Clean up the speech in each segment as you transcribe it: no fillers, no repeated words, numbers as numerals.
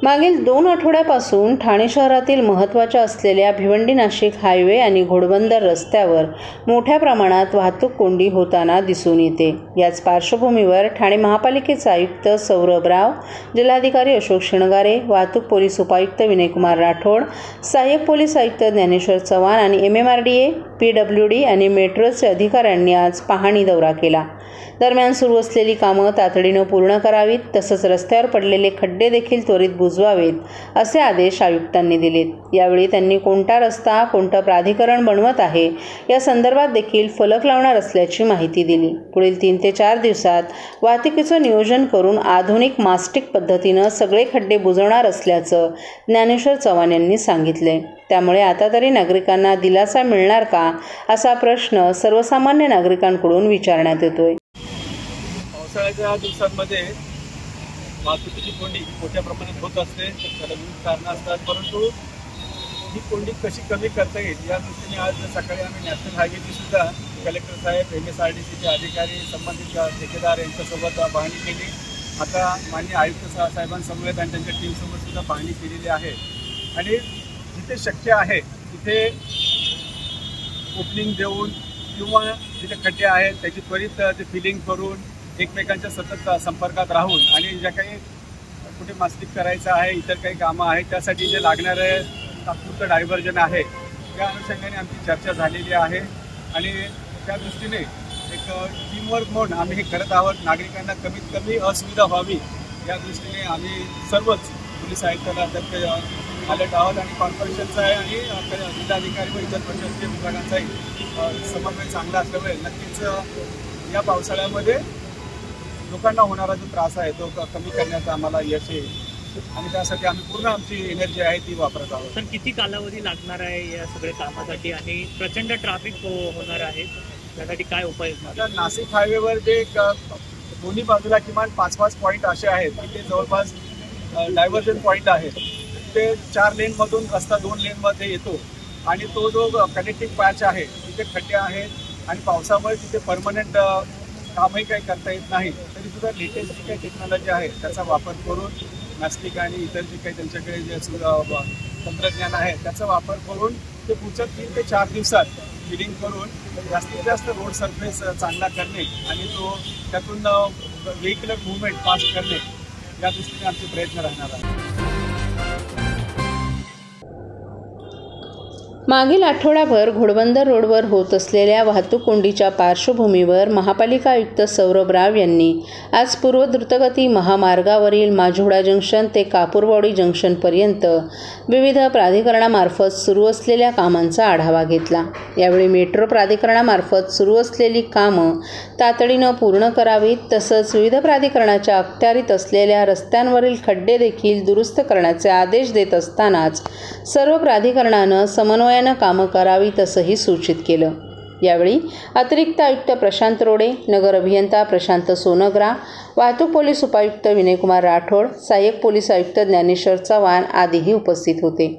मागील 2 आठवड्यापासून ठाणे शहरातील महत्त्वाच्या असलेल्या भिवंडी-नाशिक हायवे आणि घोडबंदर रस्त्यावर मोठ्या प्रमाणात वाहतूक कोंडी होताना दिसून येते। याच पार्श्वभूमीवर ठाणे महापालिकेचे आयुक्त सौरभ राव, जिल्हाधिकारी अशोक शिणगारे, वाहतूक पोलीस उपायुक्त विनयकुमार राठोड, सहाय्यक पोलीस आयुक्त ज्ञानेश्वर चव्हाण आणि MMRDA, PWD आणि मेट्रोचे अधिकाऱ्यांनी आज पाहणी दौरा केला। दरम्यान सुरू असलेली कामं तातडीने पूर्ण करावीत, तसंच रस्त्यावर पडलेले खड्डे देखील त्वरित बुजवावेत, असे आदेश आयुक्तांनी दिलेत। यावेळी त्यांनी कोणता रस्ता कोणतं प्राधिकरण बनवत आहे या संदर्भात देखील फलक लावणार असल्याची माहिती दिली। पुढील 3 ते 4 दिवसात वाहतुकीचं नियोजन करून आधुनिक मास्टिक पद्धतीनं सगळे खड्डे बुजवणार असल्याचं ज्ञानेश्वर चव्हाण यांनी सांगितले। त्यामुळे आता तरी नागरिकांना दिलासा मिळणार का, असा प्रश्न सर्वसामान्य नागरिकांकडून विचारण्यात येतोय। पावसाळ्याच्या दिवसांमध्ये वाहतुकीची कोंडी मोठ्या प्रमाणात होत असते, त्याला विविध कारणं असतात, परंतु ही कोंडी कशी कमी करता येईल या दृष्टीने आज सकाळी आम्ही नॅशनल हायवेची सुद्धा कलेक्टर साहेब, MSRDCचे अधिकारी, संबंधित ठेकेदार यांच्यासोबत पाहणी केली। आता माननीय आयुक्त साहेबांसमवेत आणि त्यांच्या टीमसोबत सुद्धा पाहणी केलेली आहे आणि जिथे शक्य आहे तिथे ओपनिंग देऊन किंवा जिथे खड्डे आहेत त्याची त्वरित ते फिलिंग करून एकमेकांच्या सतत संपर्कात राहून आणि ज्या काही कुठे मास्टिक करायचं आहे, इतर काही कामं आहेत त्यासाठी जे लागणारे तात्पुरतं डायव्हर्जन आहे त्या अनुषंगाने आमची चर्चा झालेली आहे आणि त्या दृष्टीने एक टीमवर्क म्हणून आम्ही हे करत आहोत। नागरिकांना कमीत कमी असुविधा व्हावी या दृष्टीने आम्ही सर्वच पोलीस आयुक्ताला त्यात अलर्ट आहोत आणि कॉर्पोरेशनचा आहे आणि जिल्हाधिकारी व इतर प्रशासकीय विभागांचाही समन्वय चांगला असल्यामुळे नक्कीच या पावसाळ्यामध्ये लोकांना होणारा जो त्रास आहे तो कमी करण्याचा आम्हाला यश येईल आणि त्यासाठी आम्ही पूर्ण आमची एनर्जी आहे ती वापरत आहोत। तर किती कालावधी लागणार आहे या सगळ्या कामासाठी आणि प्रचंड ट्रॅफिक होणार आहे, त्यासाठी काय उपाय? आता नाशिक हायवेवर जे दोन्ही बाजूला किमान 5-5 पॉईंट असे आहेत तिथे जवळपास डायव्हर्जन पॉईंट आहेत, तिथे 4 लेनमधून रस्ता 2 लेनमध्ये येतो आणि तो जो कनेक्टिंग पॅच आहे तिथे खड्डे आहेत आणि पावसामुळे तिथे परमनंट कामही काही करता येत नाही, तरी सुद्धा लेटेस्ट जी काही टेक्नॉलॉजी आहे त्याचा वापर करून मॅस्टिक आणि इतर जे काही त्यांच्याकडे जे तंत्रज्ञान आहे त्याचा वापर करून ते पुढच्या 3 ते 4 दिवसात फिलिंग करून जास्तीत जास्त रोड सरफेस चांगला करणे आणि तो त्यातून व्हेहिक्युलर मूवमेंट फास्ट करणे या दृष्टीने आमचे प्रयत्न राहणार आहेत। मागील आठवडाभर घोडबंदर रोडवर होत असलेल्या वाहतूक कोंडीच्या पार्श्वभूमीवर महापालिका आयुक्त सौरभ राव यांनी आज पूर्व द्रुतगती महामार्गावरील माजोडा जंक्शन ते कापूरवाडी जंक्शनपर्यंत विविध प्राधिकरणामार्फत सुरू असलेल्या कामांचा आढावा घेतला। यावेळी मेट्रो प्राधिकरणामार्फत सुरू असलेली कामं तातडीनं पूर्ण करावीत, तसंच विविध प्राधिकरणाच्या अखत्यारीत असलेल्या रस्त्यांवरील खड्डे देखील दुरुस्त करण्याचे आदेश देत असतानाच सर्व प्राधिकरणानं समन्वय कामं करावीत असंही सूचित केलं। यावेळी अतिरिक्त आयुक्त प्रशांत रोडे, नगर अभियंता प्रशांत सोनग्रा, वाहतूक पोलीस उपायुक्त विनयकुमार राठोड, सहाय्यक पोलीस आयुक्त ज्ञानेश्वर चव्हाण आदीही उपस्थित होते।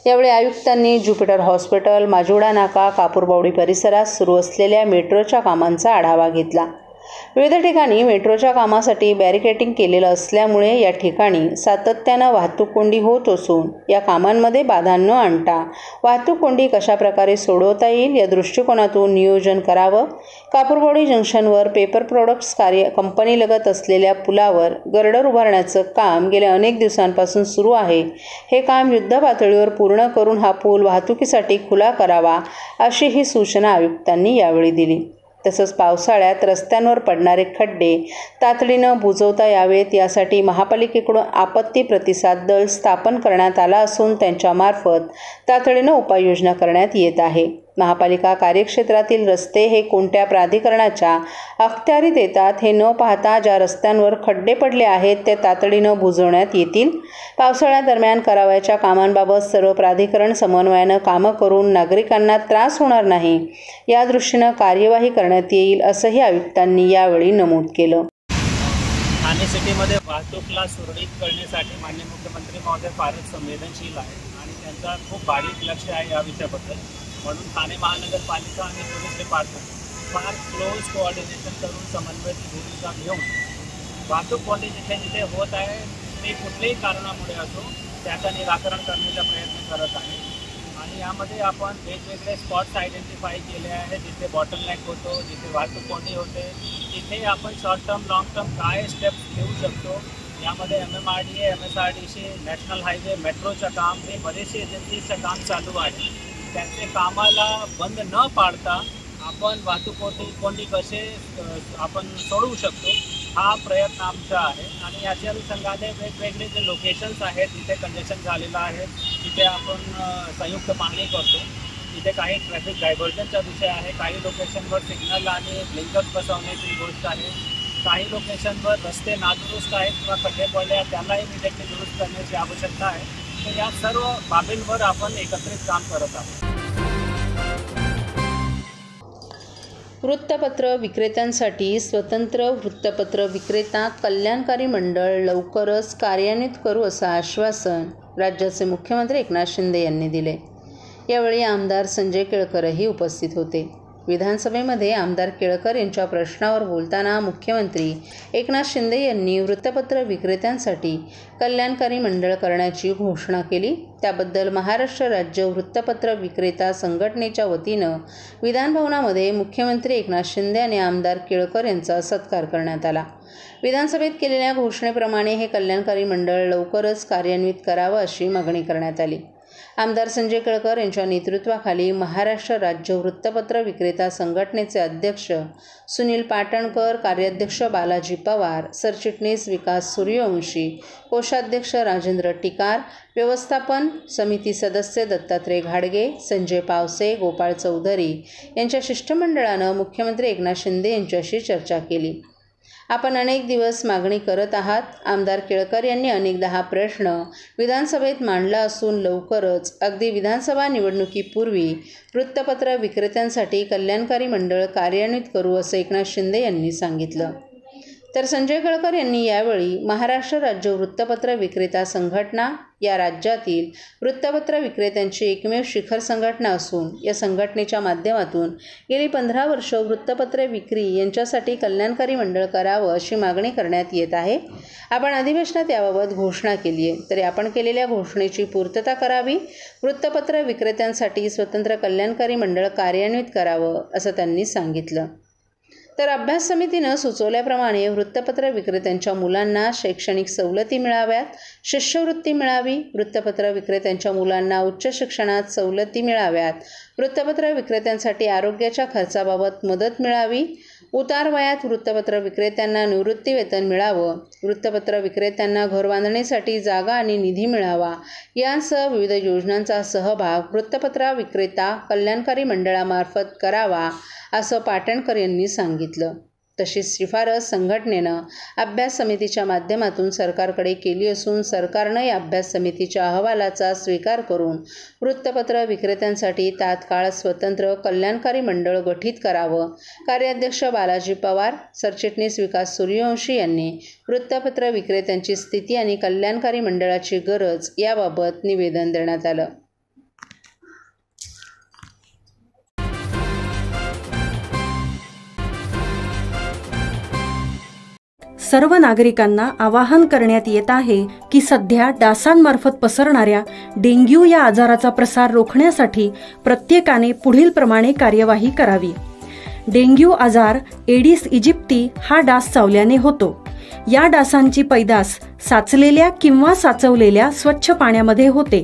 यावेळी आयुक्तांनी ज्युपिटर हॉस्पिटल, माजोडा नाका, कापूरबावडी परिसरात सुरू असलेल्या मेट्रोच्या कामांचा आढावा घेतला। विविध ठिकाणी मेट्रोच्या कामासाठी बॅरिकेडिंग केलेलं असल्यामुळे या ठिकाणी सातत्यानं वाहतूक कोंडी होत असून या कामांमध्ये बाधा न आणता वाहतूक कोंडी कशाप्रकारे सोडवता येईल या दृष्टिकोनातून नियोजन करावं। कापूरवाडी जंक्शनवर पेपर प्रोडक्ट्स कंपनीलगत असलेल्या पुलावर गर्डर उभारण्याचं काम गेल्या अनेक दिवसांपासून सुरू आहे। हे काम युद्धपातळीवर पूर्ण करून हा पूल वाहतुकीसाठी खुला करावा, अशी ही सूचना आयुक्तांनी यावेळी दिली। तसंच पावसाळ्यात रस्त्यांवर पडणारे खड्डे तातडीनं बुजवता यावेत यासाठी महापालिकेकडून आपत्ती प्रतिसाद दल स्थापन करण्यात आला असून त्यांच्यामार्फत तातडीनं उपाययोजना करण्यात येत आहे। महापालिका कार्यक्षेत्रातील रस्ते हे कोणत्या प्राधिकरणाच्या अखत्यारीत येतात हे न पाहता ज्या रस्त्यांवर खड्डे पडले आहेत ते तातडीनं बुजवण्यात येतील। पावसाळ्यादरम्यान करावयाच्या कामांबाबत सर्व प्राधिकरण समन्वयानं कामं करून नागरिकांना त्रास होणार नाही या दृष्टीनं कार्यवाही करण्यात येईल, असंही आयुक्तांनी यावेळी नमूद केलं। ठाणे सिटीमध्ये वाहतूकला सुरळीत करण्यासाठी माननीय मुख्यमंत्री महोदय फारच संवेदनशील आहे आणि त्यांचा खूप बारीक लक्ष आहे या विषयाबद्दल। म्हणून ठाणे महानगरपालिका आणि पोलीस डिपार्टमेंट फार क्लोज कोऑर्डिनेशन करून समन्वयाची भूमिका घेऊन वाहतूक कोंडी जिथे जिथे होत आहे ते कुठल्याही कारणामुळे असो त्याचं निराकरण करण्याचा प्रयत्न करत आहे. आणि यामध्ये आपण वेगवेगळे स्पॉट्स आयडेंटिफाय केले आहेत, जिथे बॉटलनेक होतो, जिथे वाहतूक कोंडी होते, तिथे आपण शॉर्ट टर्म लॉंग टर्म काय स्टेप्स घेऊ शकतो. यामध्ये MMRDA, MSRDC, नॅशनल हायवे, मेट्रोचं काम, हे बरेचसे एजन्सीचं काम चालू आहे. त्यांचे कामाला बंद न पाडता आपण वाहतूक कोंडी कसे आपण सोडवू शकतो हा प्रयत्न आमचा आहे. आणि याच्या अनुषंगाने वेगवेगळे जे लोकेशन्स आहेत जिथे कंजेशन झालेलं आहे तिथे आपण संयुक्त पाहणी करतो. तिथे काही ट्रॅफिक डायव्हर्जनचा विषय आहे, काही लोकेशनवर सिग्नल आणि ब्लिंकर्स बसवण्याची गोष्ट आहे, काही लोकेशनवर रस्ते नादुरुस्त आहेत किंवा खड्डे पडले आहेत त्याला इमिडिएटली दुरुस्त करण्याची आवश्यकता आहे. तर या सर्व बाबींवर आपण एकत्रित काम करत आहोत. वृत्तपत्र विक्रेत्यांसाठी स्वतंत्र वृत्तपत्र विक्रेता कल्याणकारी मंडळ लवकरच कार्यान्वित करू असं आश्वासन राज्याचे मुख्यमंत्री एकनाथ शिंदे यांनी दिले. यावेळी आमदार संजय केळकरही उपस्थित होते. विधानसभेमध्ये आमदार केळकर यांच्या प्रश्नावर बोलताना मुख्यमंत्री एकनाथ शिंदे यांनी वृत्तपत्र विक्रेत्यांसाठी कल्याणकारी मंडळ करण्याची घोषणा केली. त्याबद्दल महाराष्ट्र राज्य वृत्तपत्र विक्रेता संघटनेच्या वतीनं विधानभवनामध्ये मुख्यमंत्री एकनाथ शिंदे आणि आमदार केळकर यांचा सत्कार करण्यात आला. विधानसभेत केलेल्या घोषणेप्रमाणे हे कल्याणकारी मंडळ लवकरच कार्यान्वित करावं अशी मागणी करण्यात आली. आमदार संजय केळकर यांच्या नेतृत्वाखाली महाराष्ट्र राज्य वृत्तपत्र विक्रेता संघटनेचे अध्यक्ष सुनील पाटणकर, कार्याध्यक्ष बालाजी पवार, सरचिटणीस विकास सूर्यवंशी, कोषाध्यक्ष राजेंद्र टिकार, व्यवस्थापन समिती सदस्य दत्तात्रय घाडगे, संजय पावसे, गोपाळ चौधरी यांच्या शिष्टमंडळानं मुख्यमंत्री एकनाथ शिंदे यांच्याशी चर्चा केली. आपण अनेक दिवस मागणी करत आहात. आमदार केळकर यांनी अनेकदा हा प्रश्न विधानसभेत मांडला असून लवकरच अगदी विधानसभा निवडणुकीपूर्वी वृत्तपत्र विक्रेत्यांसाठी कल्याणकारी मंडळ कार्यान्वित करू असं एकनाथ शिंदे यांनी सांगितलं. तर संजय केळकर यांनी यावेळी महाराष्ट्र राज्य वृत्तपत्र विक्रेता संघटना या राज्यातील वृत्तपत्र विक्रेत्यांची एकमेव शिखर संघटना असून या संघटनेच्या माध्यमातून गेली 15 वर्ष वृत्तपत्र विक्री यांच्यासाठी कल्याणकारी मंडळ करावं अशी मागणी करण्यात येत आहे. आपण अधिवेशनात याबाबत घोषणा केली आहे, तरी आपण केलेल्या घोषणेची पूर्तता करावी. वृत्तपत्र विक्रेत्यांसाठी स्वतंत्र कल्याणकारी मंडळ कार्यान्वित करावं असं त्यांनी सांगितलं. तर अभ्यास समितीनं सुचवल्याप्रमाणे वृत्तपत्र विक्रेत्यांच्या मुलांना शैक्षणिक सवलती मिळाव्यात, शिष्यवृत्ती मिळावी, वृत्तपत्र विक्रेत्यांच्या मुलांना उच्च शिक्षणात सवलती मिळाव्यात, वृत्तपत्र विक्रेत्यांसाठी आरोग्याच्या खर्चाबाबत मदत मिळावी, उतार वयात वृत्तपत्र विक्रेत्यांना निवृत्ती वेतन मिळावं, वृत्तपत्र विक्रेत्यांना घर बांधणीसाठी जागा आणि निधी मिळावा यांसह विविध योजनांचा सहभाग वृत्तपत्र विक्रेता कल्याणकारी मंडळामार्फत करावा असं पाटणकर यांनी सांगितलं. तशीच शिफारस संघटनेनं अभ्यास समितीच्या माध्यमातून सरकारकडे केली असून सरकारनं या अभ्यास समितीच्या अहवालाचा स्वीकार करून वृत्तपत्र विक्रेत्यांसाठी तात्काळ स्वतंत्र कल्याणकारी मंडळ गठीत करावं. कार्याध्यक्ष बालाजी पवार, सरचिटणीस विकास सूर्यवंशी यांनी वृत्तपत्र विक्रेत्यांची स्थिती आणि कल्याणकारी मंडळाची गरज याबाबत निवेदन देण्यात आलं. सर्व नागरिकांना आवाहन करण्यात येत आहे की सध्या डासांमार्फत पसरणाऱ्या डेंग्यू या आजाराचा प्रसार रोखण्यासाठी प्रत्येकाने पुढील प्रमाणे कार्यवाही करावी. डेंग्यू आजार एडिस इजिप्ती हा डास चावल्याने होतो. या डासांची पैदास साचलेल्या किंवा साचवलेल्या स्वच्छ पाण्यामध्ये होते.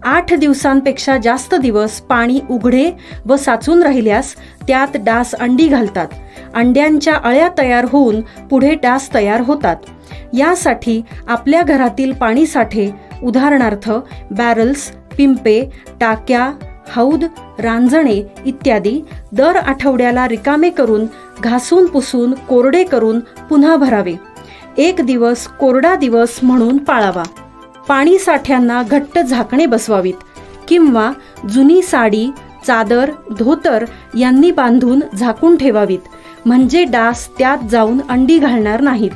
8 दिवसांपेक्षा जास्त दिवस पाणी उघडे व साचून राहिल्यास त्यात डास अंडी घालतात. अंड्यांच्या अळ्या तयार होऊन पुढे डास तयार होतात. यासाठी आपल्या घरातील पाणी साठे उदाहरणार्थ बॅरल्स, पिंपे, टाक्या, हौद, रांजणे इत्यादी दर आठवड्याला रिकामे करून घासून पुसून कोरडे करून पुन्हा भरावे. 1 दिवस कोरडा दिवस म्हणून पाळावा. पाणी साठ्यांना घट्ट झाकणे बसवावीत किंवा जुनी साडी, चादर, धोतर यांनी बांधून झाकून ठेवावीत, म्हणजे डास त्यात जाऊन अंडी घालणार नाहीत.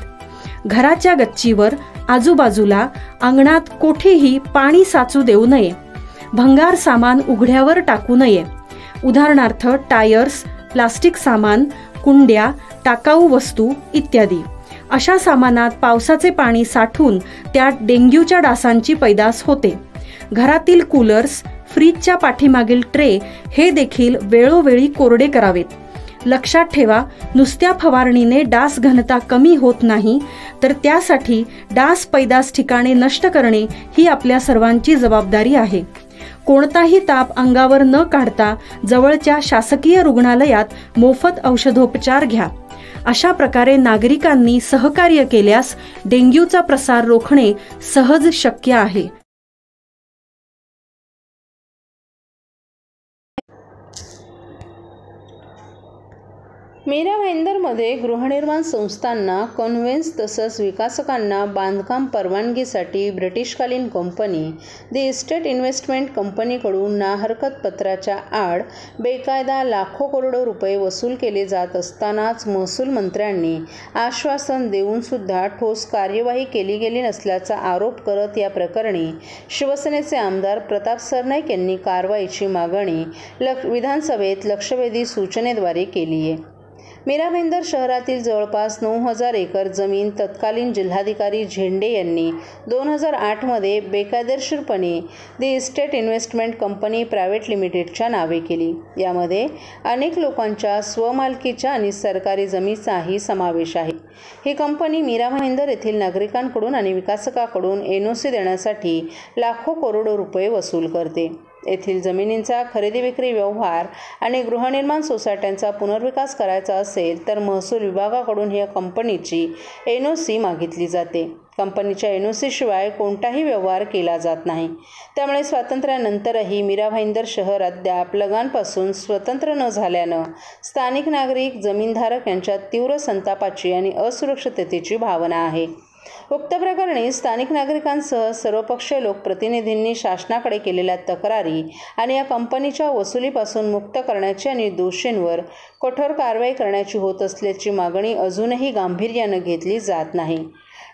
घराच्या गच्चीवर, आजूबाजूला, अंगणात कोठेही पाणी साचू देऊ नये. भंगार सामान उघड्यावर टाकू नये. उदाहरणार्थ टायर्स, प्लास्टिक सामान, कुंड्या, टाकाऊ वस्तू इत्यादी. अशा सामानात पावसाचे पाणी साठून त्यात डेंग्यूच्या डासांची पैदास होते. घरातील कूलर्स, फ्रीजच्या पाठीमागील ट्रे हे देखील वेळोवेळी कोरडे करावेत. लक्षात ठेवा, नुसत्या फवारणीने डास घनता कमी होत नाही, तर त्यासाठी डास पैदास ठिकाणे नष्ट करणे ही आपल्या सर्वांची जबाबदारी आहे. कोणताही ताप अंगावर न काढता जवळच्या शासकीय रुग्णालयात मोफत औषधोपचार घ्या. अशा प्रकारे नागरिकांनी सहकार्य केल्यास डेंग्यूचा प्रसार रोखणे सहज शक्य आहे. मीरा भाईंदरमध्ये गृहनिर्माण संस्थांना, कॉन्व्हेन्स तसंच विकासकांना बांधकाम परवानगीसाठी ब्रिटिशकालीन कंपनी द इस्टेट इन्व्हेस्टमेंट कंपनीकडून नाहरकत पत्राच्या आड बेकायदा लाखो करोडो रुपये वसूल केले जात असतानाच महसूल मंत्र्यांनी आश्वासन देऊनसुद्धा ठोस कार्यवाही केली गेली नसल्याचा आरोप करत या प्रकरणी शिवसेनेचे आमदार प्रताप सरनाईक यांनी कारवाईची मागणी विधानसभेत लक्षवेधी सूचनेद्वारे केली आहे. मीरा भाईंदर शहरातील जवळपास 9,000 एकर जमीन तत्कालीन जिल्हाधिकारी झेंडे यांनी 2008मध्ये बेकायदेशीरपणे the estate investment company private लिमिटेडच्या नावे केली. यामध्ये अनेक लोकांच्या स्वमालकीच्या आणि सरकारी जमिनीचाही समावेश आहे. ही कंपनी मीरा भाईंदर येथील नागरिकांकडून आणि विकासकाकडून NOC देण्यासाठी लाखो करोडो रुपये वसूल करते. येथील जमिनींचा खरेदी विक्री व्यवहार आणि गृहनिर्माण सोसायट्यांचा पुनर्विकास करायचा असेल तर महसूल विभागाकडून या कंपनीची NOC मागितली जाते. कंपनीच्या NOC शिवाय कोणताही व्यवहार केला जात नाही. त्यामुळे स्वातंत्र्यानंतरही मीरा भाईंदर शहर अद्याप लगानपासून स्वतंत्र न झाल्यानं स्थानिक नागरिक, जमीनधारक यांच्यात तीव्र संतापाची आणि असुरक्षिततेची भावना आहे. उक्त प्रकरणी स्थानिक नागरिकांसह सर्वपक्षीय लोकप्रतिनिधींनी शासनाकडे केलेल्या तक्रारी आणि या कंपनीच्या वसुलीपासून मुक्त करण्याची आणि दोषींवर कठोर कारवाई करण्याची होत असल्याची मागणी अजूनही गांभीर्यानं घेतली जात नाही.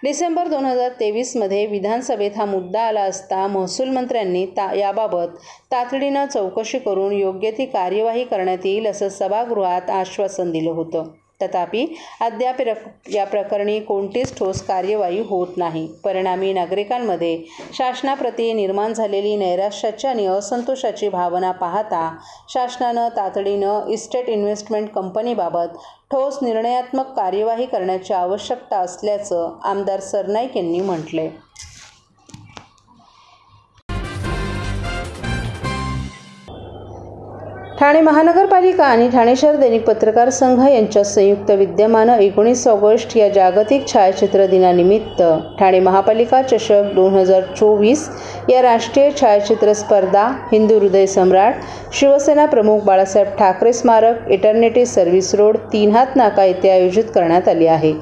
डिसेंबर 2023मध्ये विधानसभेत हा मुद्दा आला असता महसूल मंत्र्यांनी याबाबत तातडीनं चौकशी करून योग्य ती कार्यवाही करण्यात येईल असं सभागृहात आश्वासन दिलं होतं. तथापि अद्याप या प्रकरणी कोणतीच ठोस कार्यवाही होत नाही. परिणामी नागरिकांमध्ये शासनाप्रती निर्माण झालेली नैराश्याची आणि असंतोषाची भावना पाहता शासनानं तातडीनं इस्टेट इन्व्हेस्टमेंट कंपनीबाबत ठोस निर्णयात्मक कार्यवाही करण्याची आवश्यकता असल्याचं आमदार सरनाईक यांनी म्हटले. ठाणे महानगरपालिका आणि ठाणे शहर दैनिक पत्रकार संघ यांच्या संयुक्त विद्यमानं 19 ऑगस्ट या जागतिक छायाचित्र दिनानिमित्त ठाणे महापालिका चषक 2024 या राष्ट्रीय छायाचित्र स्पर्धा हिंदू हृदय सम्राट, शिवसेना प्रमुख बाळासाहेब ठाकरे स्मारक, इटर्निटी सर्व्हिस रोड, 3 हात नाका येथे आयोजित करण्यात आली आहे.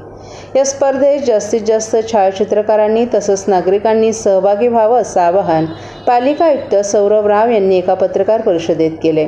या स्पर्धेत जास्तीत जास्त छायाचित्रकारांनी तसंच नागरिकांनी सहभागी व्हावं असं आवाहन पालिका आयुक्त सौरभ राव यांनी एका पत्रकार परिषदेत केले.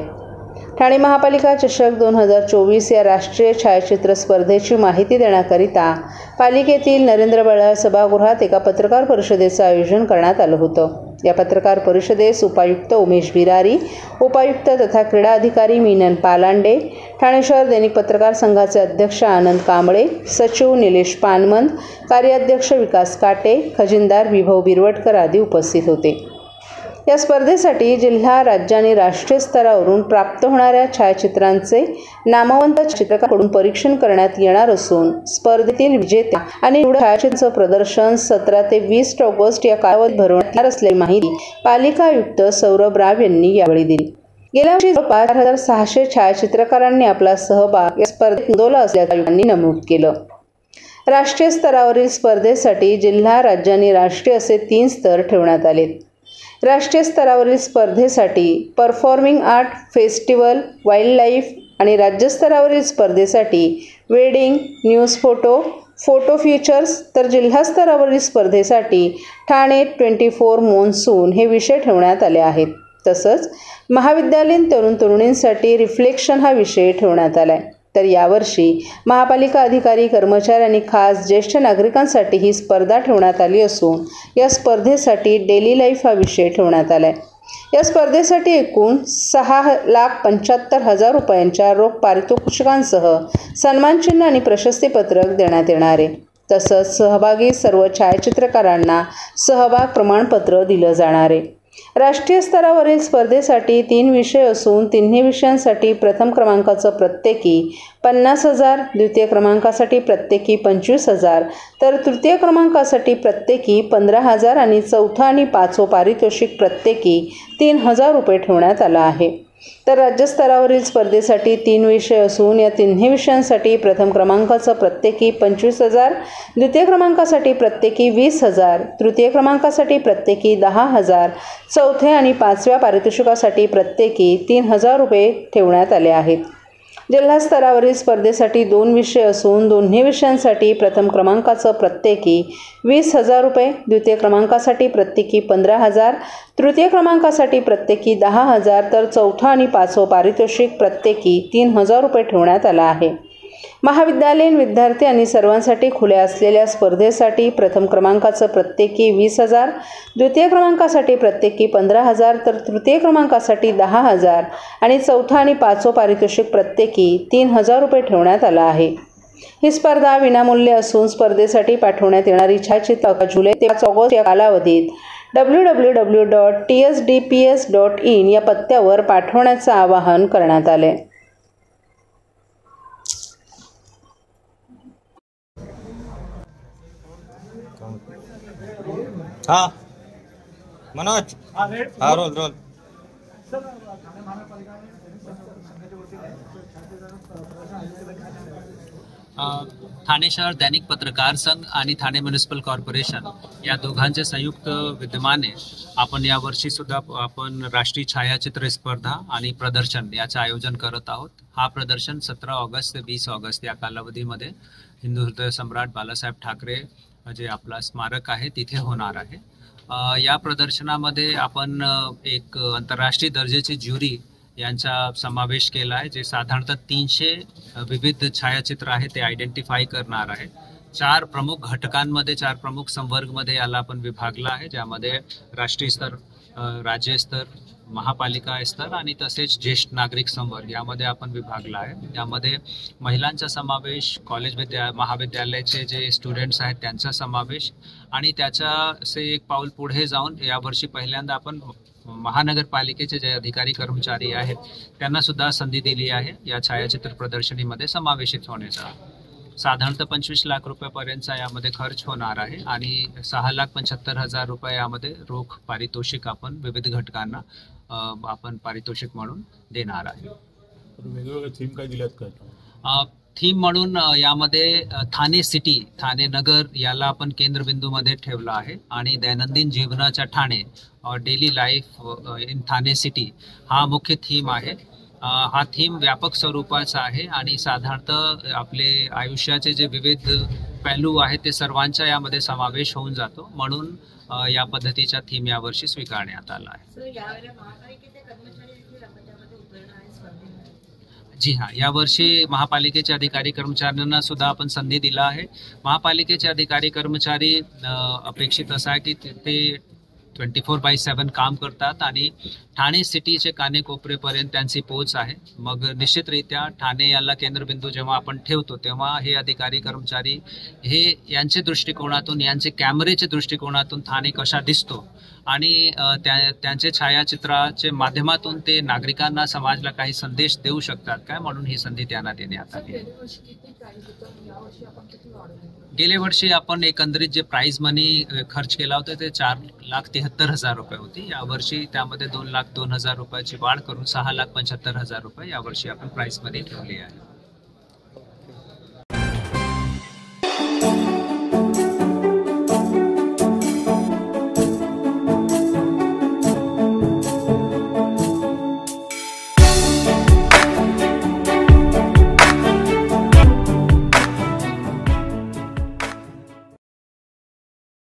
ठाणे महापालिका चषक 2024 या राष्ट्रीय छायाचित्र स्पर्धेची माहिती देण्याकरिता पालिकेतील नरेंद्र बळाळ सभागृहात एका पत्रकार परिषदेचं आयोजन करण्यात आलं होतं. या पत्रकार परिषदेस उपायुक्त उमेश बिरारी, उपायुक्त तथा क्रीडा अधिकारी मीनन पालांडे, ठाणे शहर दैनिक पत्रकार संघाचे अध्यक्ष आनंद कांबळे, सचिव निलेश पानमंद, कार्याध्यक्ष विकास काटे, खजिनदार विभव बिरवटकर आदी उपस्थित होते. या स्पर्धेसाठी जिल्हा, राज्य आणि राष्ट्रीय स्तरावरून प्राप्त होणाऱ्या छायाचित्रांचे नामवंत चित्रकारांकडून परीक्षण करण्यात येणार असून स्पर्धेतील विजेत्या आणि छायाचित्रांचं प्रदर्शन 17 ते 20 ऑगस्ट या कालावधीत भरवण्यात येणार असल्याची माहिती पालिका आयुक्त सौरभ राव यांनी यावेळी दिली. गेल्या वर्षी 5,600 छायाचित्रकारांनी आपला सहभाग या स्पर्धेत नोंदवला असल्याचं आयुक्तांनी नमूद केलं. राष्ट्रीय स्तरावरील स्पर्धेसाठी जिल्हा, राज्य आणि राष्ट्रीय असे 3 स्तर ठेवण्यात आलेत. राष्ट्रीय स्तरावरील स्पर्धेसाठी performing art festival, wild life आणि राज्यस्तरावरील स्पर्धेसाठी wedding, news photo, photo features तर जिल्हा स्तरावरील स्पर्धेसाठी ठाणे 24 मॉन्सून हे विषय ठेवण्यात आले आहेत. तसंच महाविद्यालयीन तरुण-तरुणींसाठी रिफ्लेक्शन हा विषय ठेवण्यात आला आहे. तर यावर्षी महापालिका अधिकारी, कर्मचारी आणि खास ज्येष्ठ नागरिकांसाठी ही स्पर्धा ठेवण्यात आली असून या स्पर्धेसाठी डेली लाईफ हा विषय ठेवण्यात आला आहे. या स्पर्धेसाठी एकूण 6,75,000 रुपयांच्या रोख पारितोषिकांसह सन्मानचिन्ह आणि प्रशस्तीपत्रक देण्यात येणार आहे. तसंच सहभागी सर्व छायाचित्रकारांना सहभाग प्रमाणपत्र दिलं जाणार आहे. राष्ट्रीय स्तरावरील स्पर्धेसाठी 3 विषय असून तिन्ही विषयांसाठी प्रथम क्रमांकाचं प्रत्येकी 50,000, द्वितीय क्रमांकासाठी प्रत्येकी 25,000, तर तृतीय क्रमांकासाठी प्रत्येकी 15,000 आणि चौथं आणि पाचवं पारितोषिक प्रत्येकी 3,000 रुपये ठेवण्यात आलं आहे. तर राज्यस्तरावरील स्पर्धेसाठी 3 विषय असून या तिन्ही विषयांसाठी प्रथम क्रमांकाचं प्रत्येकी 25,000, द्वितीय क्रमांकासाठी प्रत्येकी 20,000, तृतीय क्रमांकासाठी प्रत्येकी 10,000, चौथ्या आणि पाचव्या पारितोषिकासाठी प्रत्येकी 3,000 रुपये ठेवण्यात आले आहेत. जिल्हा स्तरावरील स्पर्धेसाठी 2 विषय असून दोन्ही विषयांसाठी प्रथम क्रमांकाचं प्रत्येकी 20,000 रुपये, द्वितीय क्रमांकासाठी प्रत्येकी 15,000, तृतीय क्रमांकासाठी प्रत्येकी 10,000, तर चौथं आणि पाचवं पारितोषिक प्रत्येकी 3,000 रुपये ठेवण्यात आलं आहे. महाविद्यालयीन विद्यार्थी आणि सर्वांसाठी खुल्या असलेल्या स्पर्धेसाठी प्रथम क्रमांकाचं प्रत्येकी 20,000, द्वितीय क्रमांकासाठी प्रत्येकी 15,000, तर तृतीय क्रमांकासाठी 10,000 आणि चौथं आणि पाचवं पारितोषिक प्रत्येकी 3,000 रुपये ठेवण्यात आलं आहे. ही स्पर्धा विनामूल्य असून स्पर्धेसाठी पाठवण्यात येणारी छायाचित्र जुलै ते 5 ऑगस्ट या कालावधीत www.tsdps.in या पत्त्यावर पाठवण्याचं आवाहन करण्यात आले. हाँ मनोज, हाँ रोल रोल. ठाणे शहर दैनिक पत्रकार संघ आणि ठाणे म्युनिसिपल कॉर्पोरेशन या दोघांचे संयुक्त विद्यमाने आपण यावर्षी सुद्धा आपण राष्ट्रीय छायाचित्र स्पर्धा आणि प्रदर्शन याचं आयोजन करत आहोत. हा प्रदर्शन 17 ऑगस्ट ते 20 ऑगस्ट या कालावधीमध्ये हिंदू हृदय सम्राट बाळासाहेब ठाकरे जे आपला स्मारक आहे तिथे होणार आहे. या प्रदर्शनामध्ये आपण एक आंतरराष्ट्रीय दर्जाची ज्युरी यांचा समावेश केला आहे, जे साधारणतः 300 विविध छायाचित्र आहे ते आयडेंटिफाय करणार आहे. 4 प्रमुख घटकांमध्ये 4 प्रमुख संवर्गमध्ये याला आपण विभागला आहे, ज्यामध्ये राष्ट्रीय स्तर, राज्य स्तर, महापालिका स्तर आणि तसेच ज्येष्ठ नागरिक संवर्ग यामध्ये आपण विभागला आहे. यामध्ये महिलांचा समावेश, महाविद्यालयाचे जे स्टुडंट्स आहेत त्यांचा समावेश आणि त्याच्यासे एक पाऊल पुढे जाऊन यावर्षी पहिल्यांदा आपण महानगरपालिकेचे जे अधिकारी कर्मचारी आहेत त्यांना सुद्धा संधी दिली आहे या छायाचित्र प्रदर्शनीमध्ये समावेशित होण्याचा. साधारणतः 25 लाख रुपयापर्यंतचा यामध्ये खर्च होणार आहे आणि 6,75,000 रुपये यामध्ये रोख पारितोषिक आपण विविध घटकांना आपण पारितोषिक म्हणून देणार आहे. वेगवेगळ्या थीम काय दिल्यात का? थीम म्हणून यामध्ये ठाणे सिटी, ठाणे नगर याला आपण केंद्रबिंदूमध्ये ठेवला आहे आणि दैनंदिन जीवनाच्या Thane daily life in Thane city हा मुख्य थीम आहे. हा थीम व्यापक स्वरूपाचा आहे आणि साधारणतः आपले आयुष्याचे जे विविध पैलू आहेत ते सर्वांचा यामध्ये समावेश होऊन जातो, म्हणून या पद्धतीचा थीम यावर्षी स्वीकारण्यात आला आहे. जी हां, यावर्षी महापालिकेचे अधिकारी कर्मचाऱ्यांना सुद्धा आपण संधी दिला आहे. महापालिकेचे अधिकारी कर्मचारी अपेक्षित असा आहे की ते 24/7 काम करतात आणि ठाणे सिटीचे कानेकोपरेपर्यंत त्यांची पोच आहे. मग निश्चितरित्या ठाणे याला केंद्रबिंदू जेव्हा आपण ठेवतो तेव्हा हे अधिकारी कर्मचारी हे यांचे दृष्टिकोनातून, यांचे कॅमेरेचे दृष्टिकोनातून ठाणे कशा दिसतो आणि त्यांचे छायाचित्राचे माध्यमातून ते नागरिकांना, समाजाला काही संदेश देऊ शकतात काय, म्हणून ही संधी त्यांना देण्यात आली. गेल्या वर्षी आपण एकंदरीत जे प्राइज मनी खर्च केला होता ते 4,73,000 रुपये होती. यावर्षी त्यामध्ये 2,02,000 रुपयाची वाढ करून 6,75,000 रुपये यावर्षी आपण प्राइज मनी ठेवली आहे.